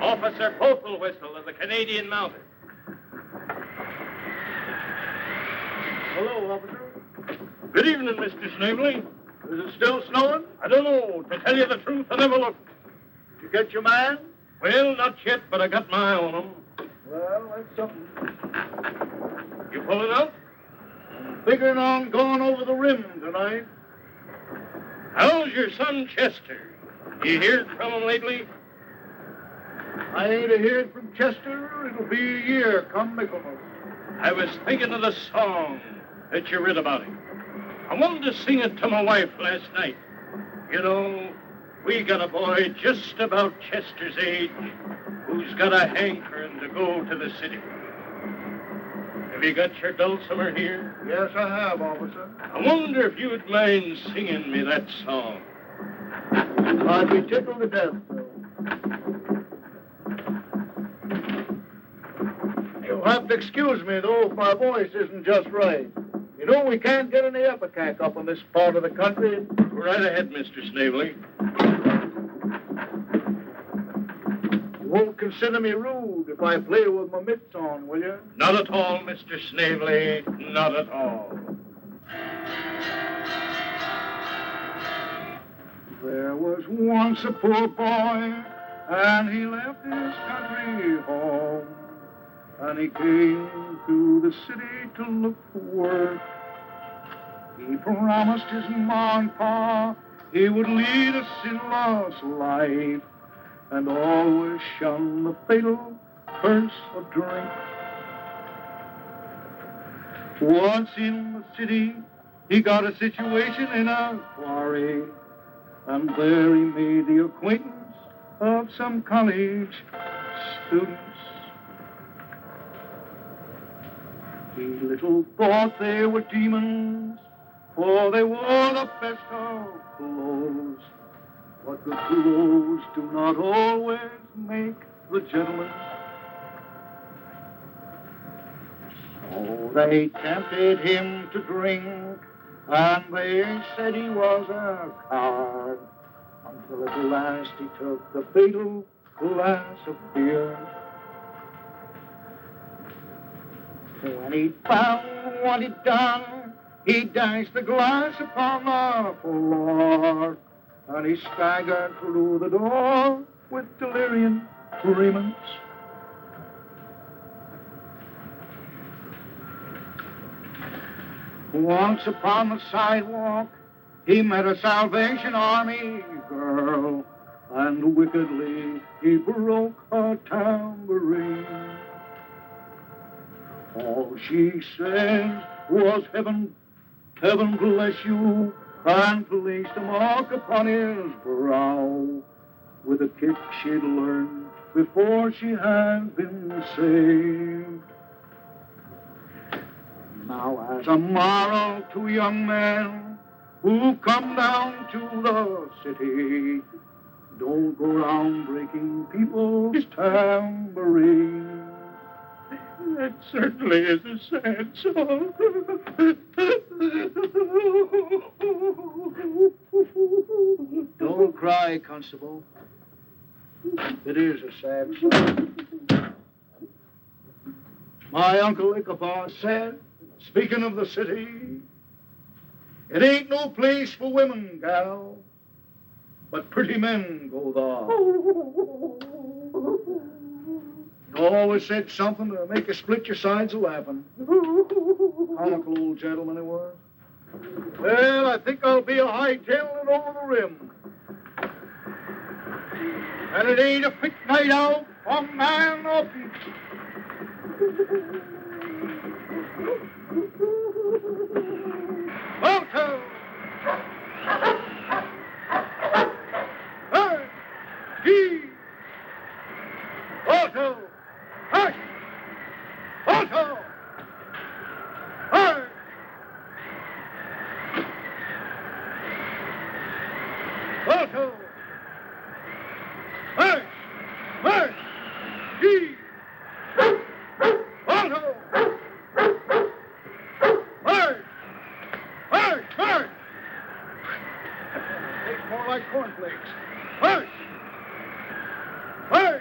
Officer Whistle of the Canadian Mounted. Hello, officer. Good evening, Mr. Snavely. Is it still snowing? I don't know. To tell you the truth, I never looked. Did you get your man? Well, not yet, but I got my eye on him. Well, that's something. You pulling out? I'm figuring on going over the rim tonight. How's your son, Chester? You heard from him lately? I ain't a-heard from Chester. It'll be a year come Michaelmas. I was thinking of the song that you read about him. I wanted to sing it to my wife last night. You know, we got a boy just about Chester's age who's got a hankering to go to the city. Have you got your dulcimer here? Yes, I have, officer. I wonder if you'd mind singing me that song. I'd be tickled to death, Bill. You'll have to excuse me, though, if my voice isn't just right. You know, we can't get any ipecac up in this part of the country. Right ahead, Mr. Snavely. You won't consider me rude if I play with my mitts on, will you? Not at all, Mr. Snavely. Not at all. There was once a poor boy, and he left his country home. And he came to the city to look for work. He promised his ma and pa he would lead a sinless life and always shun the fatal curse of drink. Once in the city, he got a situation in a quarry, and there he made the acquaintance of some college students. He little thought they were demons, for they wore the best of clothes. But the clothes do not always make the gentleman. So they tempted him to drink, and they said he was a coward, until at last he took the fatal glass of beer. When he'd found what he'd done, he dashed the glass upon the floor, and he staggered through the door with delirium tremens. Once upon the sidewalk, he met a Salvation Army girl, and wickedly he broke her tambourine. All she said was, heaven bless you, and placed a mark upon his brow with a kick she'd learned before she had been saved. Now, as a moral to young men who come down to the city, don't go around breaking people's tambourines. That certainly is a sad song. Don't cry, Constable. It is a sad song. My Uncle Ichabod said, speaking of the city, it ain't no place for women, gal, but pretty men go there. He always said something to make you split your sides of laughing. Comical old gentleman he was. Well, I think I'll be a hightailing it over the rim. And it ain't a fit night out for man or beast. Alto! Hey! He! Alto! Hush! Alto! Hey! Alto! Hey! Hey! He! Alto! Hey! Hey! Hey! Tastes more like cornflakes. Hey! Hey!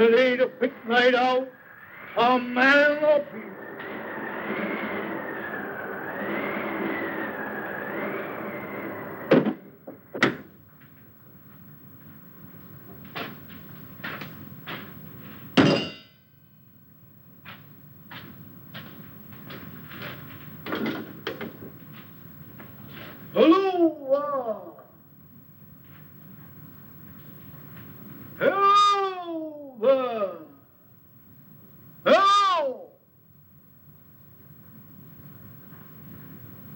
it ain't a fit night out, a man of peace. Hello! Hello! Hello!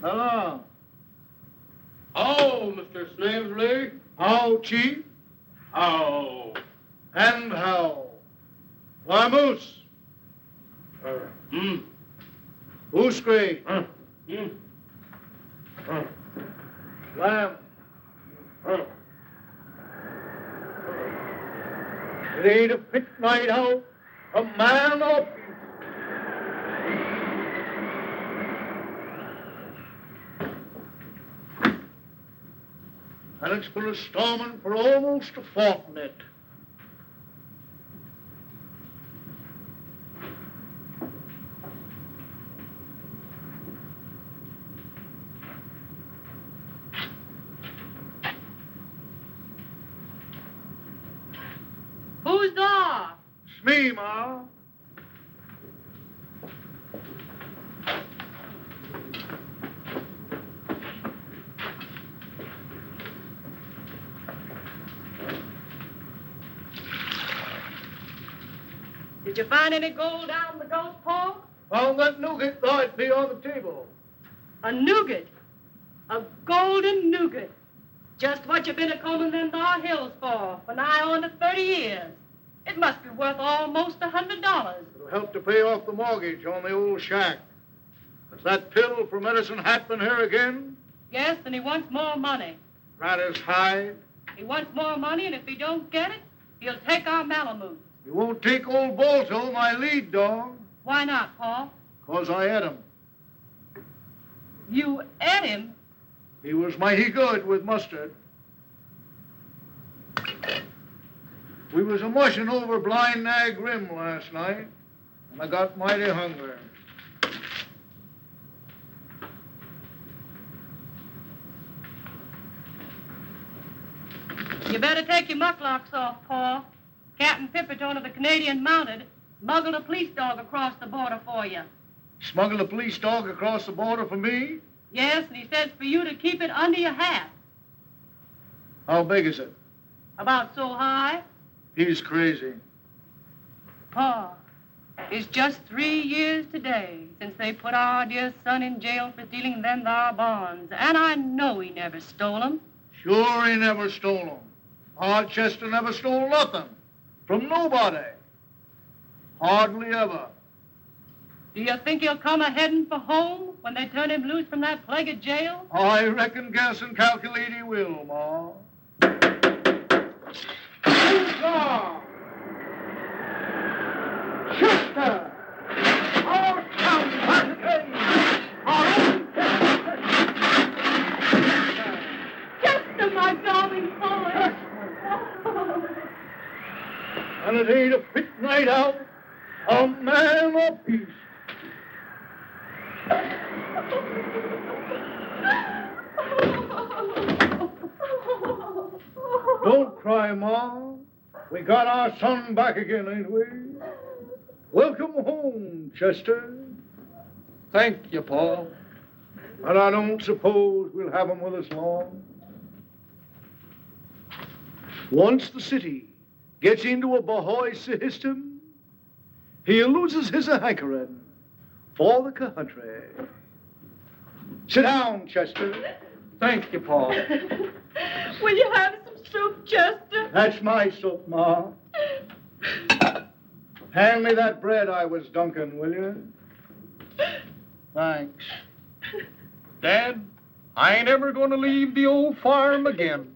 Hello! Oh, Mr. Snavesley. How, Chief? Oh. And how? Vamoose. Who's great? Lamb. It ain't a fit night out, a man of peace. And it's been a storming for almost a fortnight. Who's there? It's me, Ma. Did you find any gold down in the ghost hole? Found that nougat thought it'd be on the table. A nougat. A golden nougat. Just what you been a-combing them thar hills for nigh on to 30 years. It must be worth almost $100. It'll help to pay off the mortgage on the old shack. Has that pill for Medicine Hat been here again? Yes, and he wants more money. Ratter's hide. He wants more money, and if he don't get it, he'll take our Malamute. He won't take old Balto, my lead dog. Why not, Paul? 'Cause I ate him. You ate him? He was mighty good with mustard. We was a-mushing over Blind Nag Rim last night, and I got mighty hungry. You better take your mucklocks off, Paul. Captain Pipperton of the Canadian Mounted smuggled a police dog across the border for you. Smuggled a police dog across the border for me? Yes, and he says for you to keep it under your hat. How big is it? About so high. He's crazy. Pa, it's just 3 years today since they put our dear son in jail for stealing them thar bonds, and I know he never stole them. Sure he never stole them. Chester never stole nothing. From nobody. Hardly ever. Do you think he'll come a-heading for home when they turn him loose from that plagued jail? I reckon, guess, and calculate he will, Ma. Chester! Our town back again! Our own Chester, my darling boy! And it ain't a fit night out, a man of peace. Don't cry, Ma. We got our son back again, ain't we? Welcome home, Chester. Thank you, Paul. And I don't suppose we'll have him with us long. Once the city gets into a Bahoy system, he loses his hankering for the country. Sit down, Chester. Thank you, Paul. Will you have some soup, Chester? That's my soup, Ma. Hand me that bread I was dunking, will you? Thanks. Dad, I ain't ever going to leave the old farm again.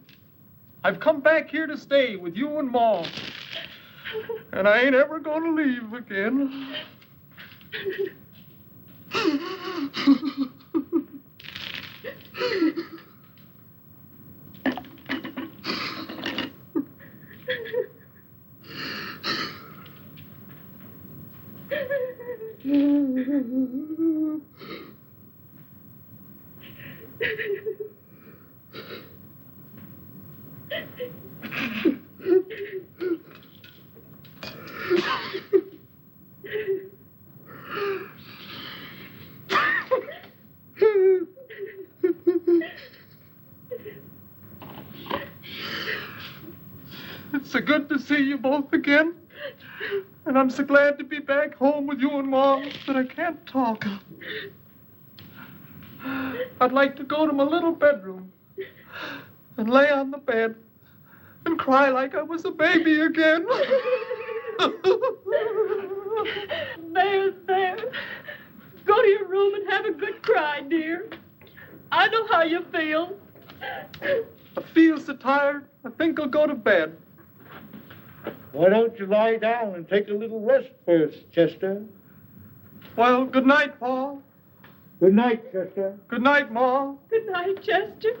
I've come back here to stay with you and Ma. And I ain't ever going to leave again. It's so good to see you both again. And I'm so glad to be back home with you and Mom that I can't talk. I'd like to go to my little bedroom and lay on the bed and cry like I was a baby again. There. Go to your room and have a good cry, dear. I know how you feel. I feel so tired, I think I'll go to bed. Why don't you lie down and take a little rest first, Chester? Well, good night, Pa. Good night, Chester. Good night, Ma. Good night, Chester.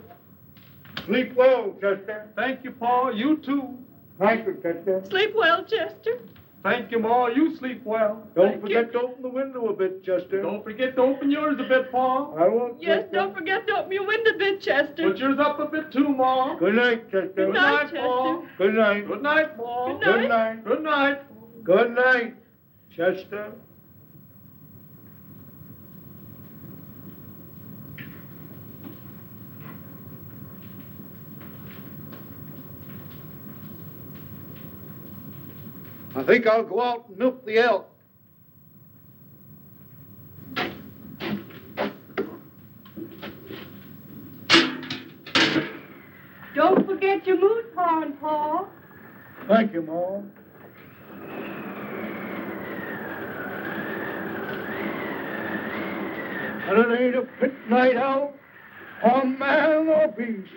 Sleep well, Chester. Thank you, Pa. You too. Thank you, Chester. Sleep well, Chester. Thank you, Ma. You sleep well. Don't forget to open the window a bit, Chester. Don't forget to open yours a bit, Pa. I won't. Yes, Chester. don't forget to open your window a bit, Chester. Put yours up a bit too, Ma. Good night, Chester. Good night, Pa. Chester. Good night. Good night, Ma. Good Good night. Good night. Good night, Chester. I think I'll go out and milk the elk. Don't forget your moose horn, Pa. Thank you, Ma. And it ain't a fit night out on man or beast.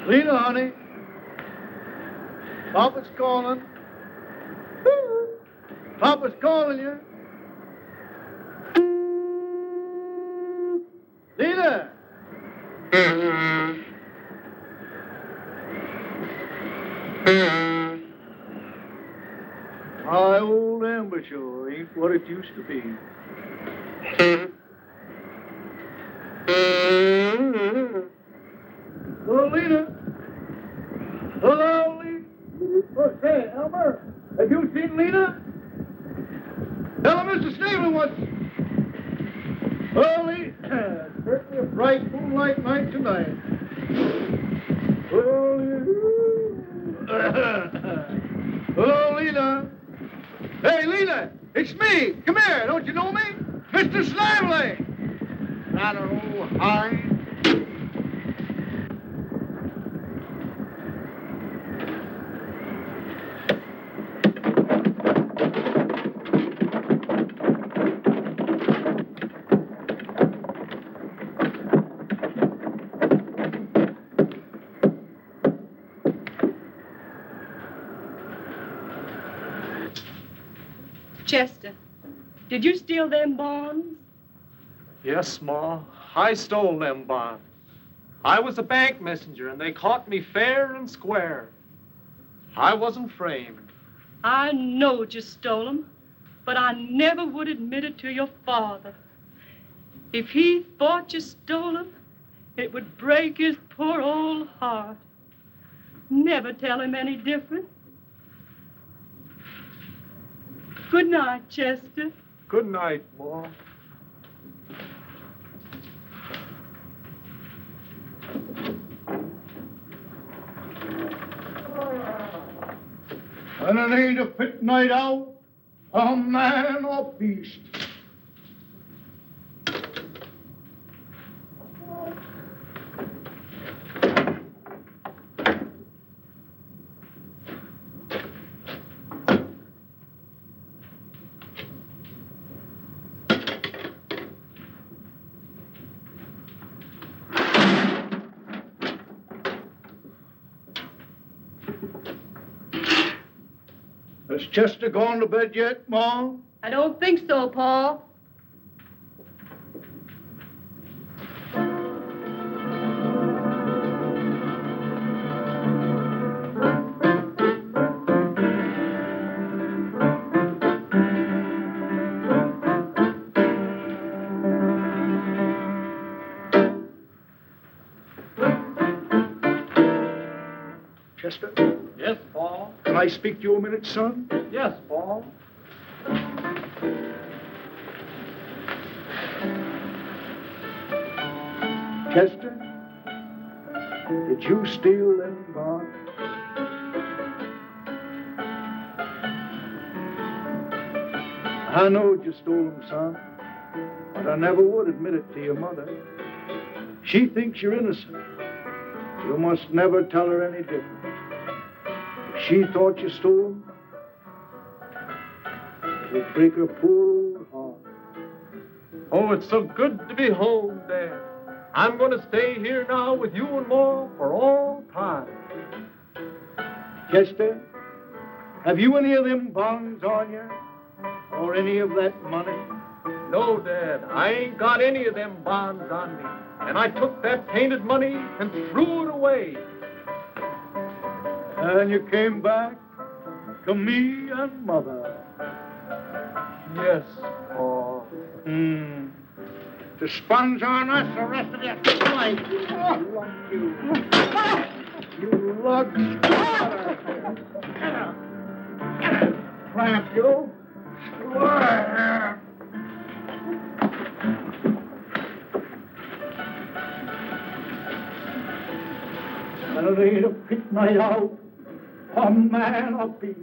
Lena, honey. Papa's calling. Papa's calling you. Lena! My old ambassador ain't what it used to be. Hello, Lena. Hello, Lena. Oh, say, Elmer, have you seen Lena? Tell her Mr. Stabler wants. Well, Lena, certainly a bright moonlight night tonight. Oh, hello, Lena. Hey, Lena, it's me. Come here. Don't you know me? Mr. Snively. That old hind. Chester, did you steal them bonds? Yes, Ma. I stole them bonds. I was a bank messenger, and they caught me fair and square. I wasn't framed. I knowed you stole them, but I never would admit it to your father. If he thought you stole them, it would break his poor old heart. Never tell him any different. Good night, Chester. Good night, Ma. And it ain't a fit night out, a man or beast. Has Chester gone to bed yet, Ma? I don't think so, Paul. Chester, Yes, Paul. can I speak to you a minute, son? Yes, Paul. Chester, did you steal them bonds? I know you stole them, son, but I never would admit it to your mother. She thinks you're innocent. You must never tell her any different. If she thought you stole them, it would break her poor old heart. Oh, it's so good to be home, Dad. I'm going to stay here now with you and Ma for all time. Chester, have you any of them bonds on you? Or any of that money? No, Dad, I ain't got any of them bonds on me. And I took that painted money and threw it away. And you came back to me and Mother. Yes, Pa. To sponge on us the rest of your life. You lug squatter. Clamp you. And it ain't a pit night out, a man or beast.